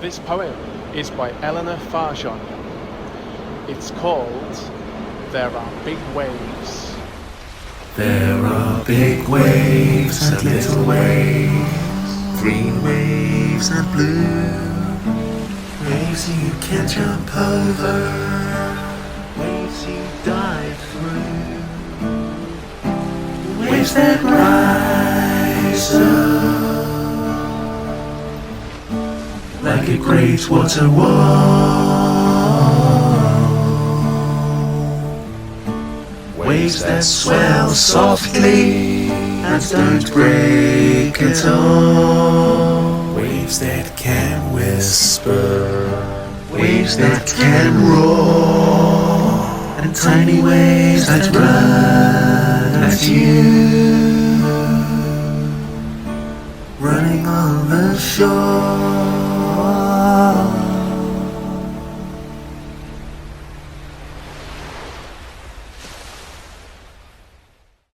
This poem is by Eleanor Farjeon. It's called There Are Big Waves. There are big waves and little waves, green waves and blue. Waves you can jump over, waves you dive through. Waves that rise up like a great water wall. Waves that swell softly and don't break at all. Waves that can whisper, waves that can roar, and tiny waves that run at you, running on the shore.